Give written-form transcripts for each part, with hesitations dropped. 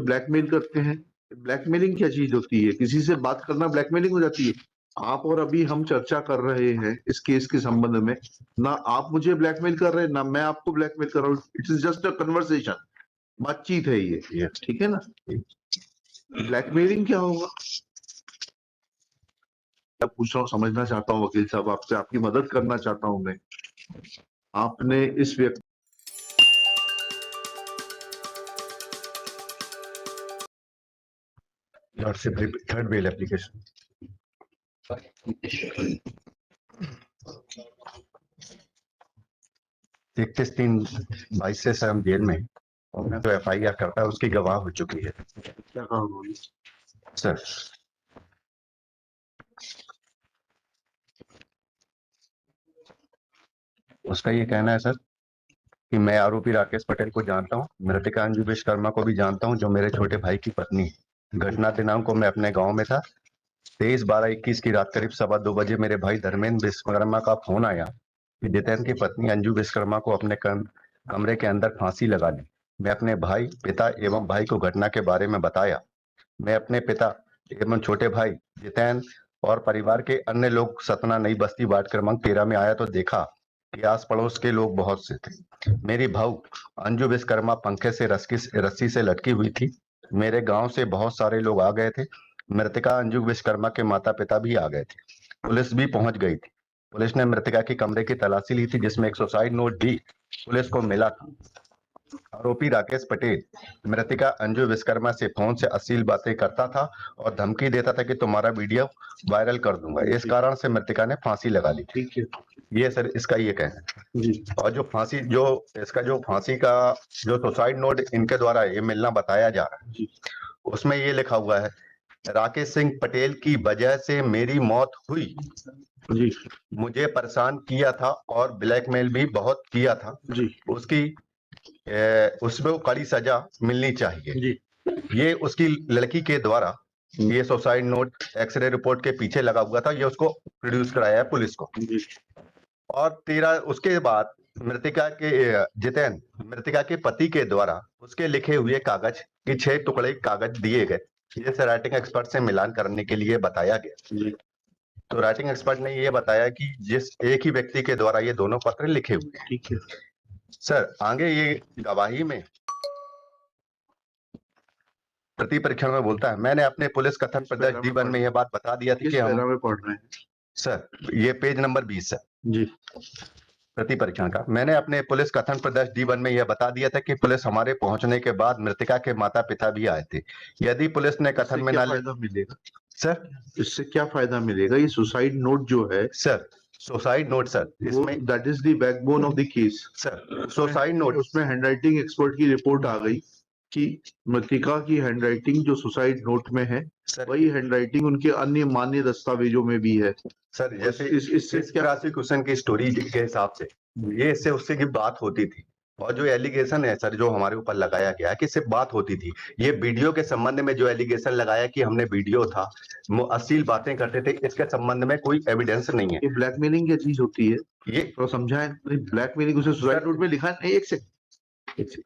Blackmail करते हैं। Blackmailing क्या चीज होती है? किसी से बात करना ब्लैकमेलिंग हो जाती है? आप और अभी हम चर्चा कर रहे हैं इस केस के संबंध में। ना आप मुझे ब्लैकमेल कर रहे हैं, ना मैं आपको ब्लैकमेल कर रहा हूँ। It is just a conversation, बातचीत है ये, ठीक है ना? ब्लैकमेलिंग क्या होगा? मैं पूछ रहा हूँ, समझना चाहता हूँ वकील साहब आपसे, आपकी मदद करना चाहता हूँ मैं। आपने इस व्यक्ति थर्ड बेल एप्लीकेशन 31/3/22 से सर हम जेल में हैं। और मैं तो FIR करता है उसकी गवाह हो चुकी है क्या कहा उन्होंने? सर। उसका ये कहना है सर कि मैं आरोपी राकेश पटेल को जानता हूँ, मृतिका अंजू विश्वकर्मा को भी जानता हूँ जो मेरे छोटे भाई की पत्नी है। घटना दिनांक को मैं अपने गांव में था। 23/12/21 की रात करीब 2:15 मेरे भाई धर्मेंद्र विश्वकर्मा का फोन आया कि जितेंद्र की पत्नी अंजू विश्वकर्मा को अपने कमरे के अंदर फांसी लगा ली। मैं अपने भाई, पिता एवं भाई को घटना के बारे में बताया। मैं अपने पिता एवं छोटे भाई जितेंद्र और परिवार के अन्य लोग सतना नई बस्ती वार्ड क्रमांक 13 में आया तो देखा कि आस पड़ोस के लोग बहुत से थे। मेरी भाऊ अंजू विश्वकर्मा पंखे से रस्सी से लटकी हुई थी। मेरे गांव से बहुत सारे लोग आ गए थे। मृतिका अंजू विश्वकर्मा के माता पिता भी आ गए थे। पुलिस भी पहुंच गई थी। पुलिस ने मृतिका के कमरे की तलाशी ली थी जिसमें एक सुसाइड नोट भी पुलिस को मिला था। आरोपी राकेश पटेल मृतिका अंजू विश्वकर्मा से फोन से अश्लील बातें करता था और धमकी देता था कि तुम्हारा वीडियो वायरल कर दूंगा। इस कारण से मृतिका ने फांसी लगा ली। ठीक है ये सर इसका ये कहना है जी। और जो फांसी का जो सुसाइड नोट इनके द्वारा ये मिलना बताया जा रहा है जी। उसमें ये लिखा हुआ है, राकेश सिंह पटेल की वजह से मेरी मौत हुई। जी मुझे परेशान किया था और ब्लैकमेल भी बहुत किया था। जी उसकी उसमें कड़ी सजा मिलनी चाहिए। जी। ये उसकी लड़की के द्वारा ये सुसाइड नोट एक्सरे रिपोर्ट के पीछे लगा हुआ था। ये उसको प्रोड्यूस कराया है पुलिस को। जी। और उसके बाद मृतिका के पति के द्वारा उसके लिखे हुए कागज के 6 टुकड़े कागज दिए गए। जैसे राइटिंग एक्सपर्ट से मिलान करने के लिए बताया गया। जी। तो राइटिंग एक्सपर्ट ने ये बताया कि जिस एक ही व्यक्ति के द्वारा ये दोनों पत्र लिखे हुए हैं। ठीक है सर आगे ये गवाही में प्रति परीक्षण में बोलता है, मैंने अपने पुलिस कथन प्रदर्श D1 में यह बात बता दिया थी कि हम में पढ़ रहे हैं सर ये पेज नंबर 20 है जी। प्रति परीक्षण का। मैंने अपने पुलिस कथन प्रदर्श D1 में यह बता दिया था कि पुलिस हमारे पहुंचने के बाद मृतिका के माता पिता भी आए थे। यदि पुलिस ने कथन में क्या ना फायदा मिलेगा सर? इससे क्या फायदा मिलेगा? ये सुसाइड नोट जो है सर सुसाइड नोट सर इसमें that is the backbone of the case sir suicide note उसमें हैंडराइटिंग एक्सपर्ट की रिपोर्ट आ गई कि मृतिका की हैंडराइटिंग जो सुसाइड नोट में है सर वही हैंडराइटिंग उनके अन्य मान्य दस्तावेजों में भी है। सर जैसे इससे क्या प्रोसिक्यूशन की स्टोरी के हिसाब से ये इससे उससे की बात होती थी। और जो एलिगेशन है सर जो हमारे ऊपर लगाया गया है कि सिर्फ बात होती थी। ये वीडियो के संबंध में जो एलिगेशन लगाया कि हमने वीडियो था वो अश्लील बातें करते थे, इसके संबंध में कोई एविडेंस नहीं है। ये ब्लैकमेलिंग क्या चीज होती है? ये तो समझाएं। ब्लैकमेलिंग उसे सुसाइड नोट में लिखा है नहीं। एक सेकंड,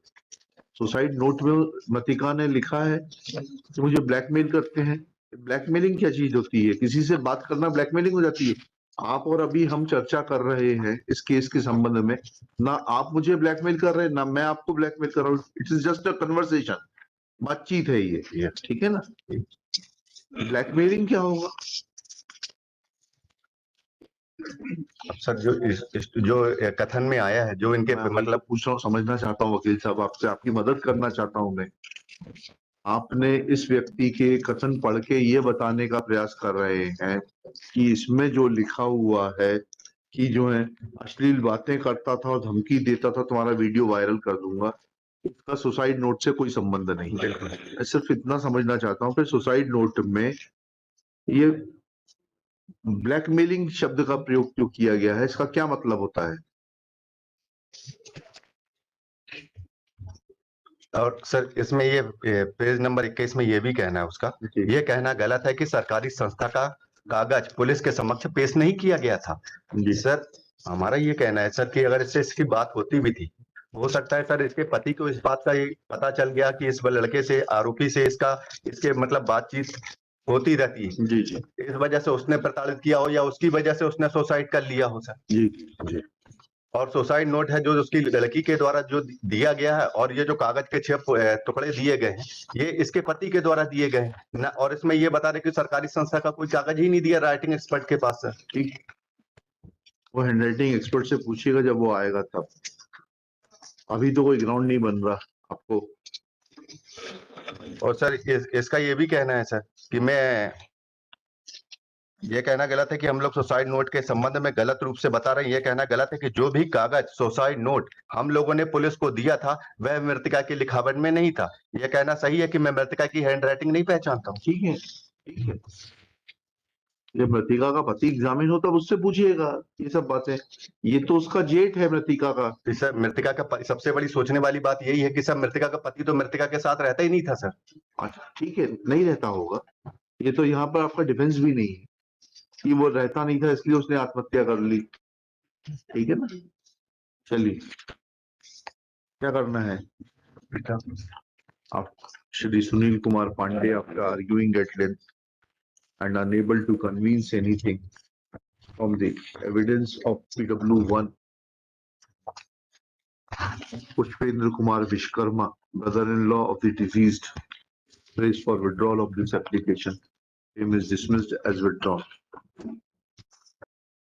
सुसाइड नोट में मृतिका ने लिखा है कि मुझे ब्लैकमेल करते हैं। ब्लैकमेलिंग क्या चीज होती है? किसी से बात करना ब्लैकमेलिंग हो जाती है? आप और अभी हम चर्चा कर रहे हैं इस केस के संबंध में। ना आप मुझे ब्लैकमेल कर रहे हैं, ना मैं आपको ब्लैकमेल कर रहा हूँ। It is just a conversation, बातचीत है ये, ठीक है ना? ब्लैकमेलिंग क्या होगा? सर जो कथन में आया है जो इनके मतलब पूछ रहा हूँ, समझना चाहता हूँ वकील साहब आपसे, आपकी मदद करना चाहता हूँ मैं। आपने इस व्यक्ति के कथन पढ़ के ये बताने का प्रयास कर रहे हैं कि इसमें जो लिखा हुआ है कि जो है अश्लील बातें करता था और धमकी देता था, तुम्हारा वीडियो वायरल कर दूंगा, इसका सुसाइड नोट से कोई संबंध नहीं है। मैं सिर्फ इतना समझना चाहता हूँ। फिर सुसाइड नोट में ये ब्लैकमेलिंग शब्द का प्रयोग क्यों किया गया है? इसका क्या मतलब होता है? और सर इसमें ये पेज नंबर 21 में ये भी कहना है उसका, ये कहना गलत है कि सरकारी संस्था का कागज पुलिस के समक्ष पेश नहीं किया गया था। जी सर हमारा ये कहना है सर कि अगर इससे इसकी बात होती भी थी हो सकता है सर इसके पति को इस बात का ये पता चल गया कि इस लड़के से, आरोपी से इसके मतलब बातचीत होती रहती है, जी जी इस वजह से उसने प्रताड़ित किया हो या उसकी वजह से उसने सुसाइड कर लिया हो सर। जी जी और सुसाइड नोट है जो उसकी लड़की के द्वारा जो दिया गया है, और ये जो कागज के 6 टुकड़े दिए गए हैं ये इसके पति के द्वारा दिए गए हैं ना, और इसमें ये बता रहे कि सरकारी संस्था का कोई कागज ही नहीं दिया राइटिंग एक्सपर्ट के पास सर। ठीक, वो हैंडराइटिंग एक्सपर्ट से पूछिएगा जब वो आएगा तब। अभी तो कोई ग्राउंड नहीं बन रहा आपको। और सर इसका ये भी कहना है सर कि मैं ये कहना गलत है कि हम लोग सुसाइड नोट के संबंध में गलत रूप से बता रहे हैं। ये कहना गलत है कि जो भी कागज सुसाइड नोट हम लोगों ने पुलिस को दिया था वह मृतका की लिखावट में नहीं था। यह कहना सही है कि मैं मृतका की हैंडराइटिंग नहीं पहचानता हूँ। ठीक है ठीक है, जब मृतिका का पति एग्जामिन हो तब उससे पूछिएगा ये सब बातें। ये तो उसका जेठ है मृतिका का। तो सर मृतका का सबसे बड़ी सोचने वाली बात यही है कि सर मृतका का पति तो मृतका के साथ रहता ही नहीं था सर। अच्छा ठीक है, नहीं रहता होगा, ये तो यहाँ पर आपका डिफेंस भी नहीं है कि वो रहता नहीं था इसलिए उसने आत्महत्या कर ली। ठीक है ना, चलिए क्या करना है आप। Shri Sunil Kumar Pandey after arguing at length and unable to convince anything from the evidence of PW1, Pushpendra Kumar Vishkarma, brother-in-law of the deceased, prays for withdrawal of this application. Him is dismissed as withdrawn.